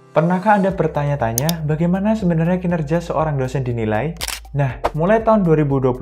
Pernahkah Anda bertanya-tanya bagaimana sebenarnya kinerja seorang dosen dinilai? Nah, mulai tahun 2025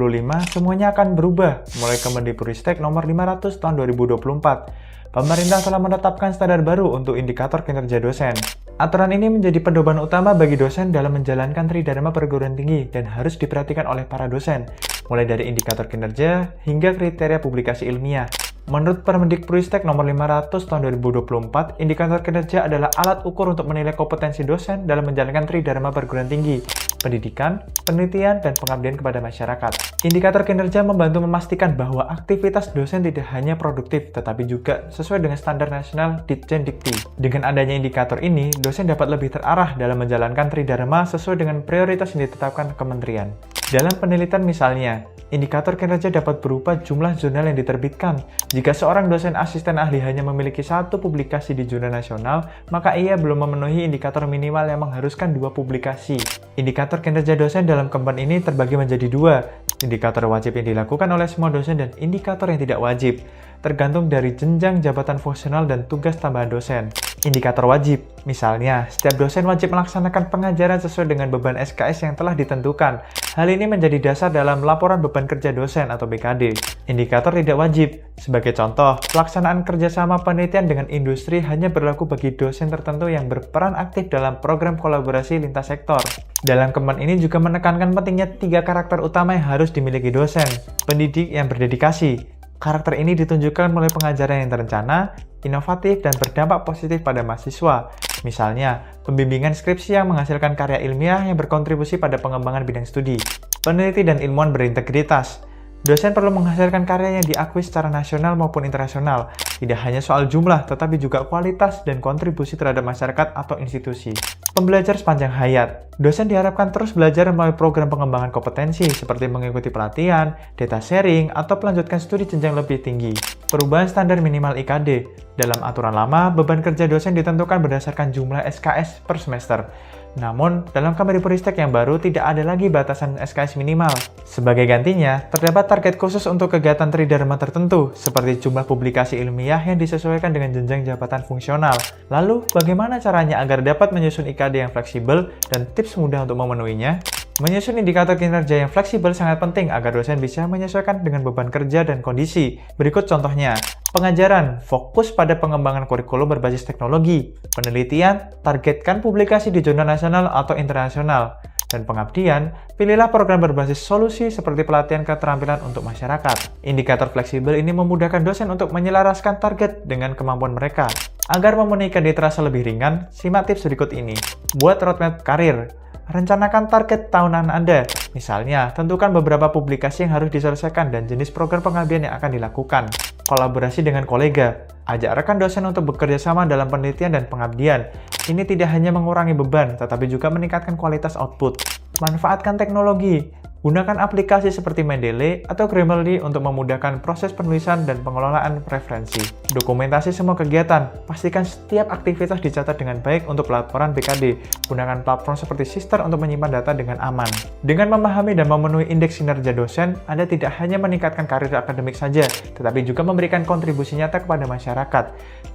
semuanya akan berubah, mulai Kemendikbudristek nomor 500 tahun 2024. Pemerintah telah menetapkan standar baru untuk indikator kinerja dosen. Aturan ini menjadi pedoman utama bagi dosen dalam menjalankan tridharma perguruan tinggi dan harus diperhatikan oleh para dosen, mulai dari indikator kinerja hingga kriteria publikasi ilmiah. Menurut Permendikbudristek nomor 500 tahun 2024, indikator kinerja adalah alat ukur untuk menilai kompetensi dosen dalam menjalankan tridharma perguruan tinggi, pendidikan, penelitian, dan pengabdian kepada masyarakat. Indikator kinerja membantu memastikan bahwa aktivitas dosen tidak hanya produktif, tetapi juga sesuai dengan standar nasional Ditjen Dikti. Dengan adanya indikator ini, dosen dapat lebih terarah dalam menjalankan tridharma sesuai dengan prioritas yang ditetapkan kementerian. Dalam penelitian misalnya, indikator kinerja dapat berupa jumlah jurnal yang diterbitkan. Jika seorang dosen asisten ahli hanya memiliki satu publikasi di jurnal nasional, maka ia belum memenuhi indikator minimal yang mengharuskan 2 publikasi. Indikator kinerja dosen dalam Kempen ini terbagi menjadi 2, indikator wajib yang dilakukan oleh semua dosen dan indikator yang tidak wajib, tergantung dari jenjang jabatan fungsional dan tugas tambahan dosen. Indikator wajib, misalnya, setiap dosen wajib melaksanakan pengajaran sesuai dengan beban SKS yang telah ditentukan. Hal ini menjadi dasar dalam laporan beban kerja dosen atau BKD. Indikator tidak wajib, sebagai contoh, pelaksanaan kerjasama penelitian dengan industri hanya berlaku bagi dosen tertentu yang berperan aktif dalam program kolaborasi lintas sektor. Dalam Kempen ini juga menekankan pentingnya 3 karakter utama yang harus dimiliki dosen. Pendidik yang berdedikasi. Karakter ini ditunjukkan melalui pengajaran yang terencana, inovatif, dan berdampak positif pada mahasiswa. Misalnya, pembimbingan skripsi yang menghasilkan karya ilmiah yang berkontribusi pada pengembangan bidang studi. Peneliti dan ilmuwan berintegritas. Dosen perlu menghasilkan karya yang diakui secara nasional maupun internasional. Tidak hanya soal jumlah, tetapi juga kualitas dan kontribusi terhadap masyarakat atau institusi. Pembelajar sepanjang hayat. Dosen diharapkan terus belajar melalui program pengembangan kompetensi, seperti mengikuti pelatihan, data sharing, atau melanjutkan studi jenjang lebih tinggi. Perubahan standar minimal IKD. Dalam aturan lama, beban kerja dosen ditentukan berdasarkan jumlah SKS per semester. Namun, dalam Kemendikbudristek yang baru tidak ada lagi batasan SKS minimal. Sebagai gantinya, terdapat target khusus untuk kegiatan tridharma tertentu, seperti jumlah publikasi ilmiah yang disesuaikan dengan jenjang jabatan fungsional. Lalu, bagaimana caranya agar dapat menyusun IKD yang fleksibel dan tips mudah untuk memenuhinya? Menyusun indikator kinerja yang fleksibel sangat penting agar dosen bisa menyesuaikan dengan beban kerja dan kondisi. Berikut contohnya. Pengajaran, fokus pada pengembangan kurikulum berbasis teknologi. Penelitian, targetkan publikasi di jurnal nasional atau internasional. Dan pengabdian, pilihlah program berbasis solusi seperti pelatihan keterampilan untuk masyarakat. Indikator fleksibel ini memudahkan dosen untuk menyelaraskan target dengan kemampuan mereka. Agar memenuhi KD terasa lebih ringan, simak tips berikut ini. Buat roadmap karir. Rencanakan target tahunan Anda. Misalnya, tentukan beberapa publikasi yang harus diselesaikan dan jenis program pengabdian yang akan dilakukan. Kolaborasi dengan kolega. Ajak rekan dosen untuk bekerja sama dalam penelitian dan pengabdian. Ini tidak hanya mengurangi beban, tetapi juga meningkatkan kualitas output. Manfaatkan teknologi. Gunakan aplikasi seperti Mendeley atau Grammarly untuk memudahkan proses penulisan dan pengelolaan referensi. Dokumentasi semua kegiatan. Pastikan setiap aktivitas dicatat dengan baik untuk laporan BKD. Gunakan platform seperti Sister untuk menyimpan data dengan aman. Dengan memahami dan memenuhi indeks kinerja dosen, Anda tidak hanya meningkatkan karir akademik saja, tetapi juga memberikan kontribusi nyata kepada masyarakat.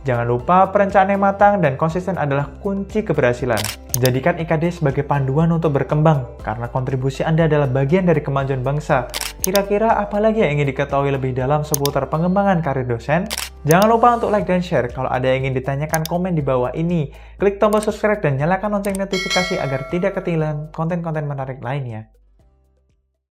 Jangan lupa, perencanaan yang matang dan konsisten adalah kunci keberhasilan. Jadikan IKD sebagai panduan untuk berkembang, karena kontribusi Anda adalah bagian dari kemajuan bangsa. Kira-kira apa lagi yang ingin diketahui lebih dalam seputar pengembangan karir dosen? Jangan lupa untuk like dan share. Kalau ada yang ingin ditanyakan, komen di bawah ini. Klik tombol subscribe dan nyalakan lonceng notifikasi agar tidak ketinggalan konten-konten menarik lainnya.